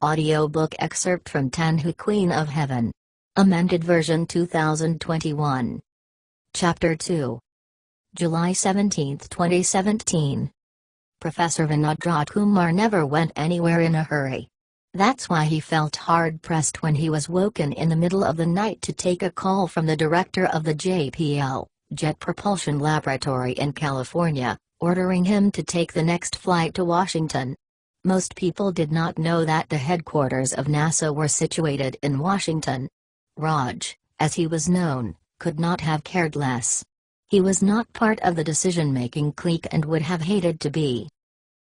Audiobook excerpt from Tianhou Queen of Heaven. Amended version 2021. Chapter 2. July 17, 2017. Professor Vinod Kumar never went anywhere in a hurry. That's why he felt hard-pressed when he was woken in the middle of the night to take a call from the director of the JPL, Jet Propulsion Laboratory in California, ordering him to take the next flight to Washington. Most people did not know that the headquarters of NASA were situated in Washington. Raj, as he was known, could not have cared less. He was not part of the decision-making clique and would have hated to be.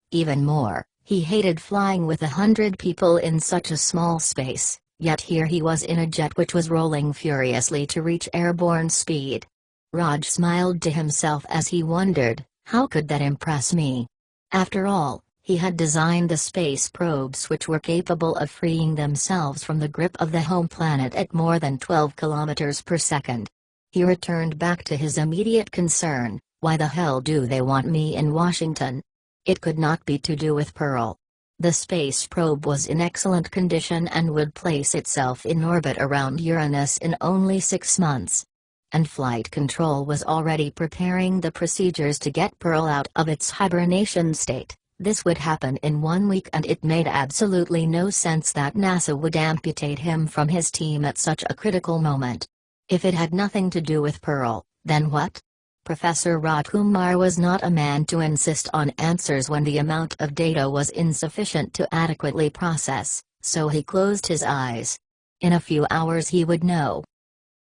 Even more, he hated flying with 100 people in such a small space, yet here he was in a jet which was rolling furiously to reach airborne speed. Raj smiled to himself as he wondered, how could that impress me? After all, he had designed the space probes which were capable of freeing themselves from the grip of the home planet at more than 12 kilometers per second. He returned back to his immediate concern, why the hell do they want me in Washington? It could not be to do with Pearl. The space probe was in excellent condition and would place itself in orbit around Uranus in only 6 months. And flight control was already preparing the procedures to get Pearl out of its hibernation state. This would happen in 1 week, and it made absolutely no sense that NASA would amputate him from his team at such a critical moment. If it had nothing to do with Pearl, then what? Professor Rajkumar was not a man to insist on answers when the amount of data was insufficient to adequately process, so he closed his eyes. In a few hours he would know.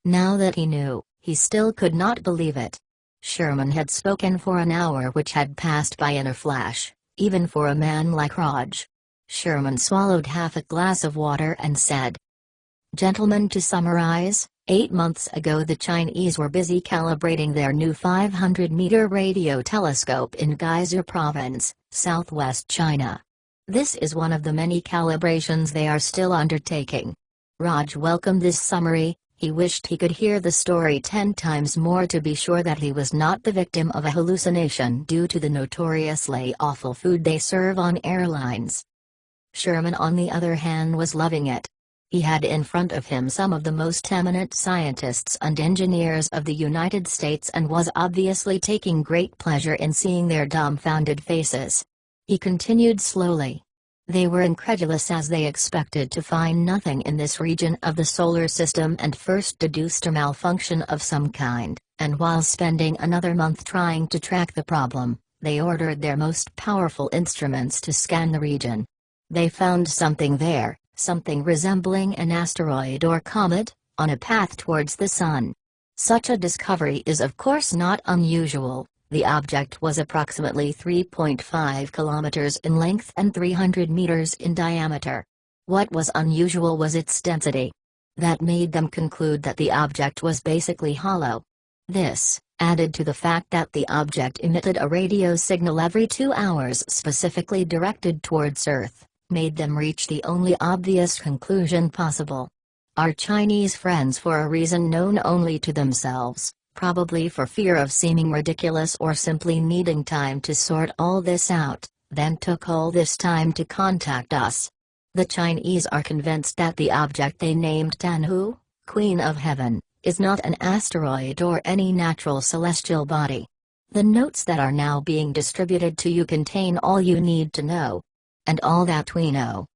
Now that he knew, he still could not believe it. Sherman had spoken for an hour, which had passed by in a flash, even for a man like Raj. Sherman swallowed half a glass of water and said, "Gentlemen, to summarize, 8 months ago the Chinese were busy calibrating their new 500-meter radio telescope in Geyser Province, southwest China. This is one of the many calibrations they are still undertaking." Raj welcomed this summary. He wished he could hear the story 10 times more to be sure that he was not the victim of a hallucination due to the notoriously awful food they serve on airlines. Sherman, on the other hand, was loving it. He had in front of him some of the most eminent scientists and engineers of the United States and was obviously taking great pleasure in seeing their dumbfounded faces. He continued slowly. They were incredulous, as they expected to find nothing in this region of the solar system and first deduced a malfunction of some kind, and while spending another month trying to track the problem, they ordered their most powerful instruments to scan the region. They found something there, something resembling an asteroid or comet, on a path towards the Sun. Such a discovery is of course not unusual. The object was approximately 3.5 kilometers in length and 300 meters in diameter. What was unusual was its density. That made them conclude that the object was basically hollow. This, added to the fact that the object emitted a radio signal every 2 hours specifically directed towards Earth, made them reach the only obvious conclusion possible. Our Chinese friends, for a reason known only to themselves, probably for fear of seeming ridiculous or simply needing time to sort all this out, then took all this time to contact us. The Chinese are convinced that the object they named Tianhou, Queen of Heaven, is not an asteroid or any natural celestial body. The notes that are now being distributed to you contain all you need to know. And all that we know.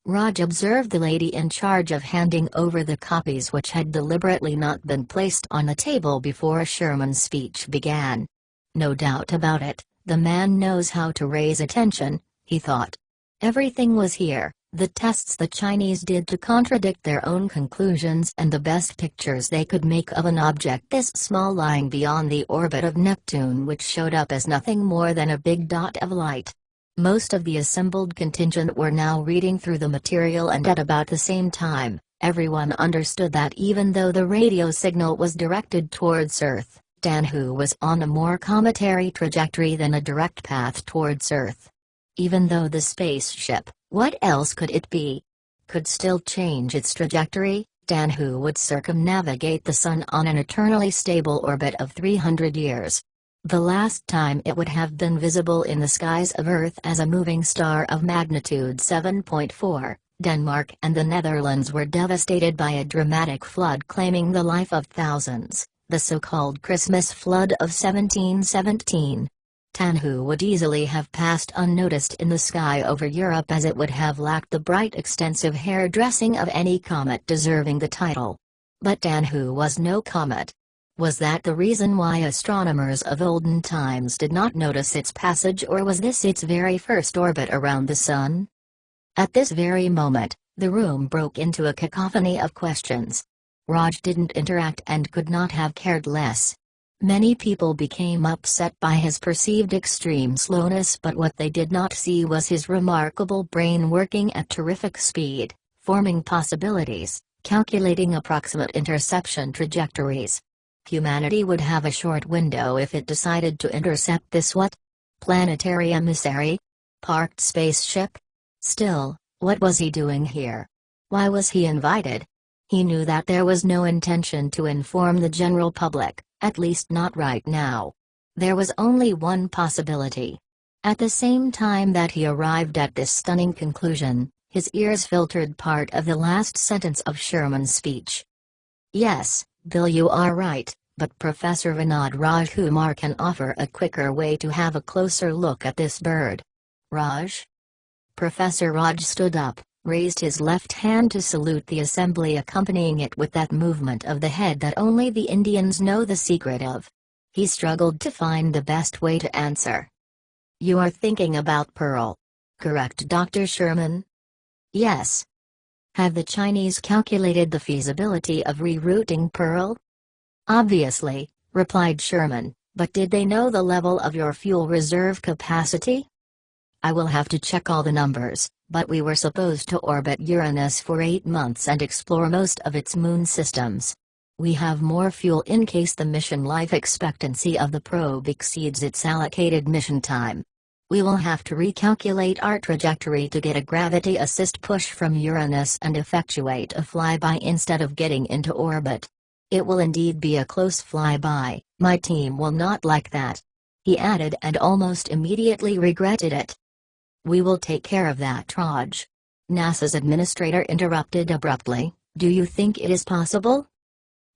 Raj observed the lady in charge of handing over the copies, which had deliberately not been placed on the table before Sherman's speech began. No doubt about it, the man knows how to raise attention, he thought. Everything was here, the tests the Chinese did to contradict their own conclusions, and the best pictures they could make of an object this small lying beyond the orbit of Neptune, which showed up as nothing more than a big dot of light. Most of the assembled contingent were now reading through the material, and at about the same time, everyone understood that even though the radio signal was directed towards Earth, Tianhou was on a more cometary trajectory than a direct path towards Earth. Even though the spaceship, what else could it be, could still change its trajectory, Tianhou would circumnavigate the Sun on an eternally stable orbit of 300 years. The last time it would have been visible in the skies of Earth as a moving star of magnitude 7.4, Denmark and the Netherlands were devastated by a dramatic flood claiming the life of thousands, the so-called Christmas flood of 1717. Tianhou would easily have passed unnoticed in the sky over Europe, as it would have lacked the bright extensive hairdressing of any comet deserving the title. But Tianhou was no comet. Was that the reason why astronomers of olden times did not notice its passage, or was this its very first orbit around the Sun? At this very moment, the room broke into a cacophony of questions. Raj didn't interact and could not have cared less. Many people became upset by his perceived extreme slowness, but what they did not see was his remarkable brain working at terrific speed, forming possibilities, calculating approximate interception trajectories. Humanity would have a short window if it decided to intercept this planetary emissary? Parked spaceship? Still, what was he doing here? Why was he invited? He knew that there was no intention to inform the general public, at least not right now. There was only one possibility. At the same time that he arrived at this stunning conclusion, his ears filtered part of the last sentence of Sherman's speech. Yes, Bill, you are right, but Professor Vinod Rajkumar can offer a quicker way to have a closer look at this bird. Raj? Professor Raj stood up, raised his left hand to salute the assembly, accompanying it with that movement of the head that only the Indians know the secret of. He struggled to find the best way to answer. You are thinking about Pearl. Correct, Dr. Sherman? Yes. Have the Chinese calculated the feasibility of rerouting Pearl? Obviously, replied Sherman, but did they know the level of your fuel reserve capacity? I will have to check all the numbers, but we were supposed to orbit Uranus for 8 months and explore most of its moon systems. We have more fuel in case the mission life expectancy of the probe exceeds its allocated mission time. We will have to recalculate our trajectory to get a gravity assist push from Uranus and effectuate a flyby instead of getting into orbit. It will indeed be a close flyby. My team will not like that. He added, and almost immediately regretted it. We will take care of that, Raj. NASA's administrator interrupted abruptly. Do you think it is possible?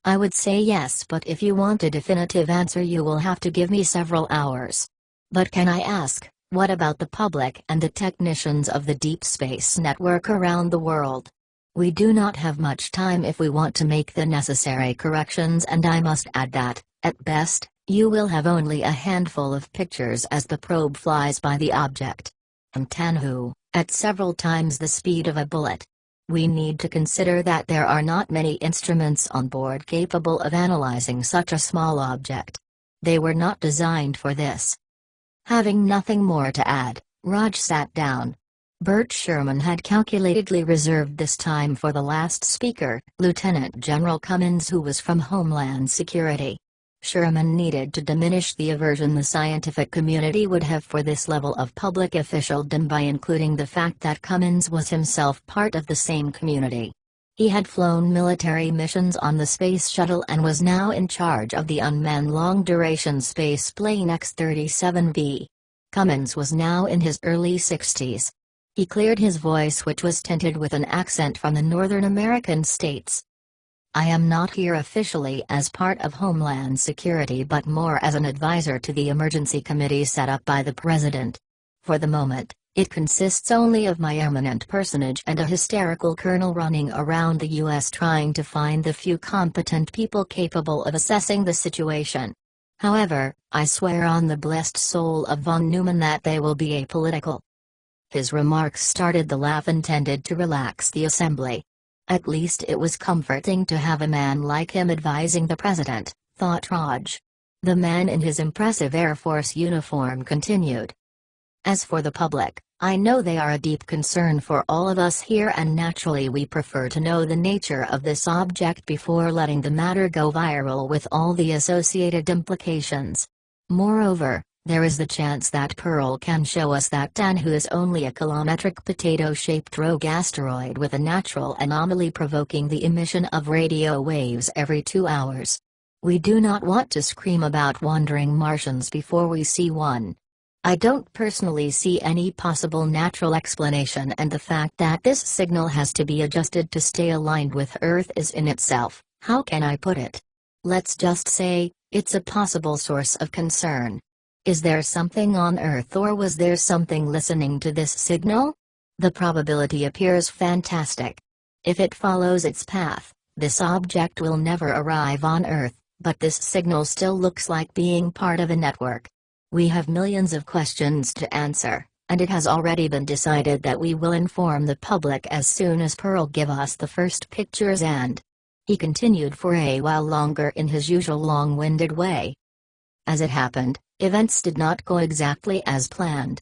I would say yes, but if you want a definitive answer you will have to give me several hours. But can I ask, what about the public and the technicians of the Deep Space Network around the world? We do not have much time if we want to make the necessary corrections, and I must add that, at best, you will have only a handful of pictures as the probe flies by the object. And Tianhou, at several times the speed of a bullet. We need to consider that there are not many instruments on board capable of analyzing such a small object. They were not designed for this. Having nothing more to add, Raj sat down. Bert Sherman had calculatedly reserved this time for the last speaker, Lieutenant General Cummins, who was from Homeland Security. Sherman needed to diminish the aversion the scientific community would have for this level of public officialdom by including the fact that Cummins was himself part of the same community. He had flown military missions on the Space Shuttle and was now in charge of the unmanned long-duration space plane X-37B. Cummins was now in his early 60s. He cleared his voice, which was tinted with an accent from the Northern American states. I am not here officially as part of Homeland Security but more as an advisor to the emergency committee set up by the President. For the moment, it consists only of my eminent personage and a hysterical colonel running around the U.S. trying to find the few competent people capable of assessing the situation. However, I swear on the blessed soul of von Neumann that they will be apolitical. His remarks started the laugh intended to relax the assembly. At least it was comforting to have a man like him advising the president, thought Raj. The man in his impressive Air Force uniform continued. As for the public, I know they are a deep concern for all of us here, and naturally we prefer to know the nature of this object before letting the matter go viral with all the associated implications. Moreover, there is the chance that Pearl can show us that Tianhou is only a kilometric potato-shaped rogue asteroid with a natural anomaly provoking the emission of radio waves every 2 hours. We do not want to scream about wandering Martians before we see one. I don't personally see any possible natural explanation, and the fact that this signal has to be adjusted to stay aligned with Earth is in itself, how can I put it? Let's just say, it's a possible source of concern. Is there something on Earth, or was there something listening to this signal? The probability appears fantastic. If it follows its path, this object will never arrive on Earth, but this signal still looks like being part of a network. We have millions of questions to answer, and it has already been decided that we will inform the public as soon as Pearl give us the first pictures. And he continued for a while longer in his usual long-winded way. As it happened, events did not go exactly as planned.